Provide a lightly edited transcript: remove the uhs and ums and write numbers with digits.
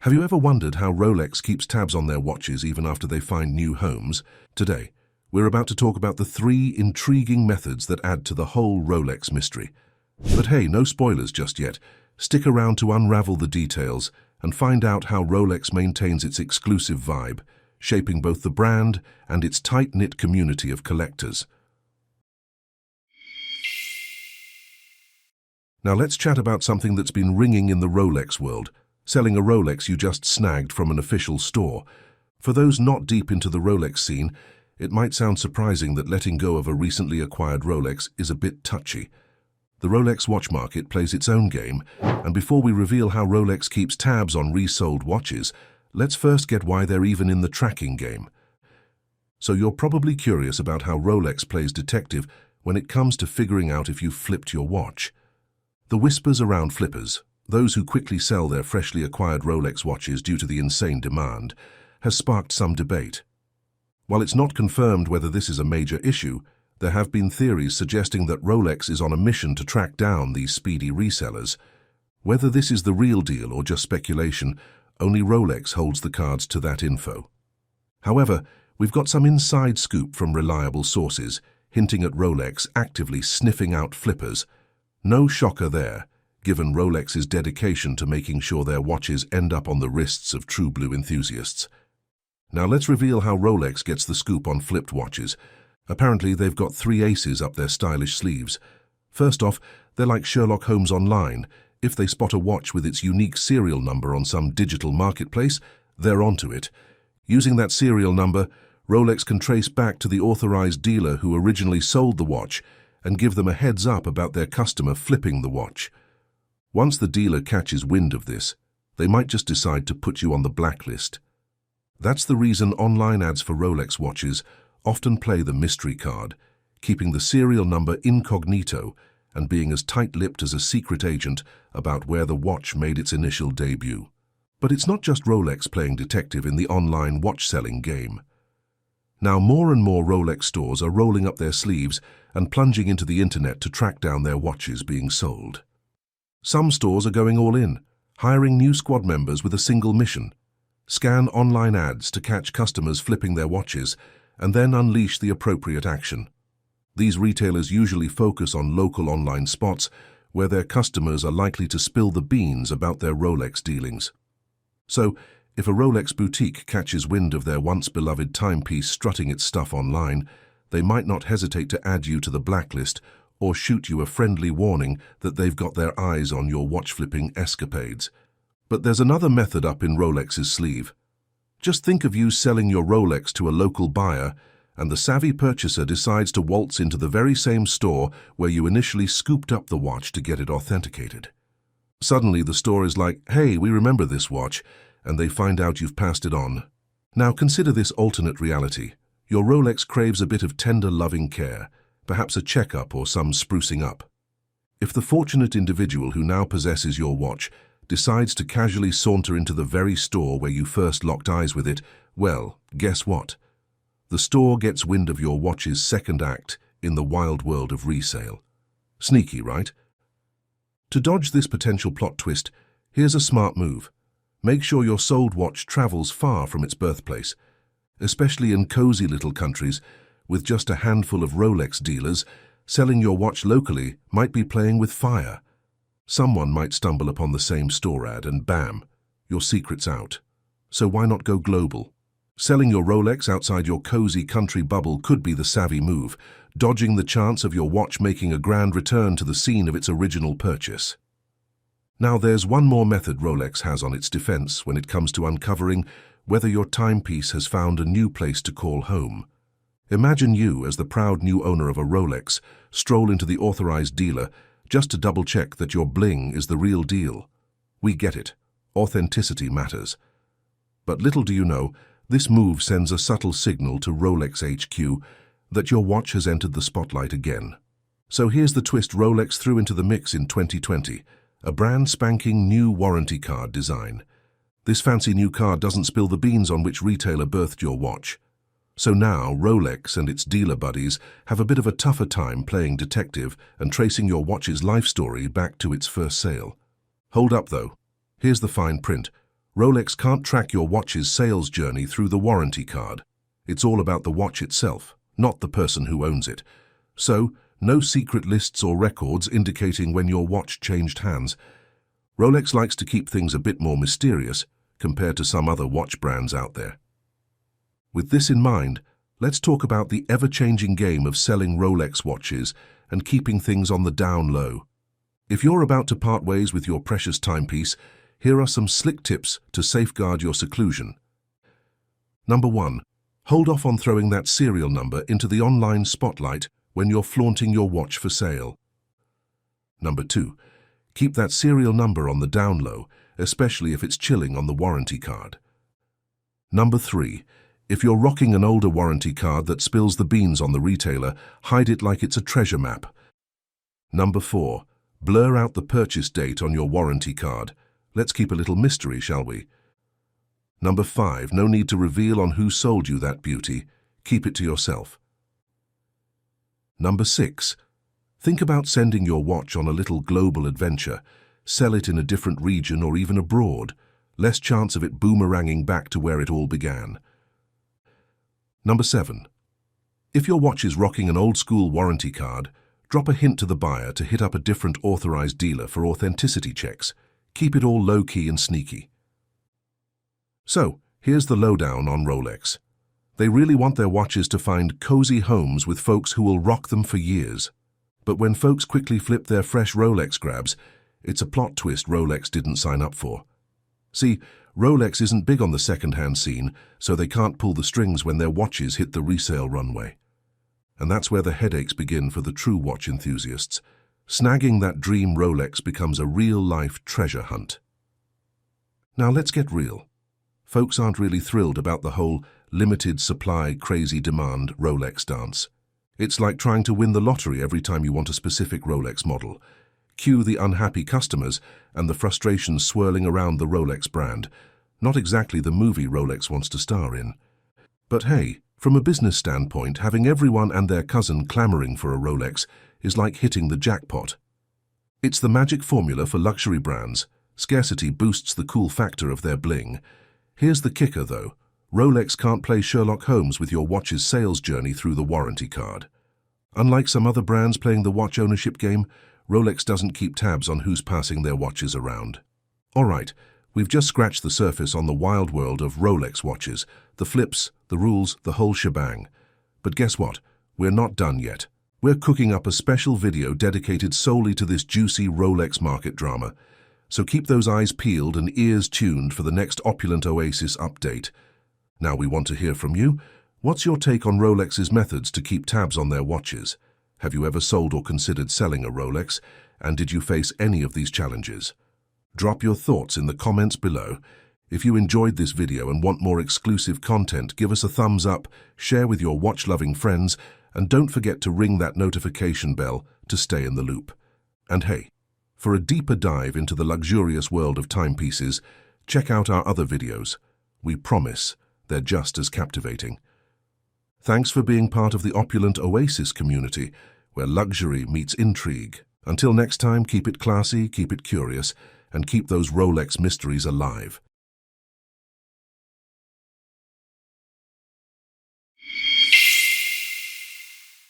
Have you ever wondered how Rolex keeps tabs on their watches even after they find new homes? Today, we're about to talk about the 3 intriguing methods that add to the whole Rolex mystery. But hey, no spoilers just yet. Stick around to unravel the details and find out how Rolex maintains its exclusive vibe, shaping both the brand and its tight-knit community of collectors. Now let's chat about something that's been ringing in the Rolex world: selling a Rolex you just snagged from an official store. For those not deep into the Rolex scene, it might sound surprising that letting go of a recently acquired Rolex is a bit touchy. The Rolex watch market plays its own game, and before we reveal how Rolex keeps tabs on resold watches, let's first get why they're even in the tracking game. So you're probably curious about how Rolex plays detective when it comes to figuring out if you've flipped your watch. The whispers around flippers, those who quickly sell their freshly acquired Rolex watches due to the insane demand, has sparked some debate. While it's not confirmed whether this is a major issue, there have been theories suggesting that Rolex is on a mission to track down these speedy resellers. Whether this is the real deal or just speculation, only Rolex holds the cards to that info. However, we've got some inside scoop from reliable sources, hinting at Rolex actively sniffing out flippers. No shocker there, given Rolex's dedication to making sure their watches end up on the wrists of true blue enthusiasts. Now let's reveal how Rolex gets the scoop on flipped watches. Apparently they've got 3 aces up their stylish sleeves. First off, they're like Sherlock Holmes online. If they spot a watch with its unique serial number on some digital marketplace, they're onto it. Using that serial number, Rolex can trace back to the authorized dealer who originally sold the watch and give them a heads up about their customer flipping the watch. Once the dealer catches wind of this, they might just decide to put you on the blacklist. That's the reason online ads for Rolex watches often play the mystery card, keeping the serial number incognito and being as tight-lipped as a secret agent about where the watch made its initial debut. But it's not just Rolex playing detective in the online watch-selling game. Now more and more Rolex stores are rolling up their sleeves and plunging into the internet to track down their watches being sold. Some stores are going all in, hiring new squad members with a single mission: scan online ads to catch customers flipping their watches and then unleash the appropriate action. These retailers usually focus on local online spots where their customers are likely to spill the beans about their Rolex dealings. So, if a Rolex boutique catches wind of their once-beloved timepiece strutting its stuff online, they might not hesitate to add you to the blacklist or shoot you a friendly warning that they've got their eyes on your watch-flipping escapades. But there's another method up in Rolex's sleeve. Just think of you selling your Rolex to a local buyer, and the savvy purchaser decides to waltz into the very same store where you initially scooped up the watch to get it authenticated. Suddenly the store is like, "Hey, we remember this watch," and they find out you've passed it on. Now consider this alternate reality. Your Rolex craves a bit of tender, loving care, perhaps a checkup or some sprucing up. If the fortunate individual who now possesses your watch decides to casually saunter into the very store where you first locked eyes with it, well, guess what? The store gets wind of your watch's second act in the wild world of resale. Sneaky, right? To dodge this potential plot twist, here's a smart move. Make sure your sold watch travels far from its birthplace. Especially in cozy little countries, with just a handful of Rolex dealers, selling your watch locally might be playing with fire. Someone might stumble upon the same store ad and bam, your secret's out. So why not go global? Selling your Rolex outside your cozy country bubble could be the savvy move, dodging the chance of your watch making a grand return to the scene of its original purchase. Now there's one more method Rolex has on its defense when it comes to uncovering whether your timepiece has found a new place to call home. Imagine you, as the proud new owner of a Rolex, stroll into the authorized dealer just to double-check that your bling is the real deal. We get it. Authenticity matters. But little do you know, this move sends a subtle signal to Rolex HQ that your watch has entered the spotlight again. So here's the twist Rolex threw into the mix in 2020, a brand spanking new warranty card design. This fancy new card doesn't spill the beans on which retailer birthed your watch. So now Rolex and its dealer buddies have a bit of a tougher time playing detective and tracing your watch's life story back to its first sale. Hold up though. Here's the fine print. Rolex can't track your watch's sales journey through the warranty card. It's all about the watch itself, not the person who owns it. So, no secret lists or records indicating when your watch changed hands. Rolex likes to keep things a bit more mysterious compared to some other watch brands out there. With this in mind, let's talk about the ever-changing game of selling Rolex watches and keeping things on the down low. If you're about to part ways with your precious timepiece, here are some slick tips to safeguard your seclusion. Number 1. Hold off on throwing that serial number into the online spotlight when you're flaunting your watch for sale. Number 2. Keep that serial number on the down low, especially if it's chilling on the warranty card. Number 3. If you're rocking an older warranty card that spills the beans on the retailer, hide it like it's a treasure map. Number 4. Blur out the purchase date on your warranty card. Let's keep a little mystery, shall we? Number 5. No need to reveal on who sold you that beauty. Keep it to yourself. Number 6. Think about sending your watch on a little global adventure. Sell it in a different region or even abroad. Less chance of it boomeranging back to where it all began. Number 7. If your watch is rocking an old-school warranty card, drop a hint to the buyer to hit up a different authorized dealer for authenticity checks. Keep it all low-key and sneaky. So, here's the lowdown on Rolex. They really want their watches to find cozy homes with folks who will rock them for years. But when folks quickly flip their fresh Rolex grabs, it's a plot twist Rolex didn't sign up for. See, Rolex isn't big on the second-hand scene, so they can't pull the strings when their watches hit the resale runway. And that's where the headaches begin for the true watch enthusiasts. Snagging that dream Rolex becomes a real-life treasure hunt. Now let's get real. Folks aren't really thrilled about the whole limited supply, crazy demand Rolex dance. It's like trying to win the lottery every time you want a specific Rolex model. Cue the unhappy customers and the frustrations swirling around the Rolex brand. Not exactly the movie Rolex wants to star in. But hey, from a business standpoint, having everyone and their cousin clamoring for a Rolex is like hitting the jackpot. It's the magic formula for luxury brands. Scarcity boosts the cool factor of their bling. Here's the kicker though. Rolex can't play Sherlock Holmes with your watch's sales journey through the warranty card. Unlike some other brands playing the watch ownership game, Rolex doesn't keep tabs on who's passing their watches around. Alright, we've just scratched the surface on the wild world of Rolex watches, the flips, the rules, the whole shebang. But guess what? We're not done yet. We're cooking up a special video dedicated solely to this juicy Rolex market drama. So keep those eyes peeled and ears tuned for the next opulent Oasis update. Now we want to hear from you. What's your take on Rolex's methods to keep tabs on their watches? Have you ever sold or considered selling a Rolex? And did you face any of these challenges? Drop your thoughts in the comments below. If you enjoyed this video and want more exclusive content, give us a thumbs up, share with your watch-loving friends, and don't forget to ring that notification bell to stay in the loop. And hey, for a deeper dive into the luxurious world of timepieces, check out our other videos. We promise they're just as captivating. Thanks for being part of the opulent Oasis community, where luxury meets intrigue. Until next time, keep it classy, keep it curious, and keep those Rolex mysteries alive.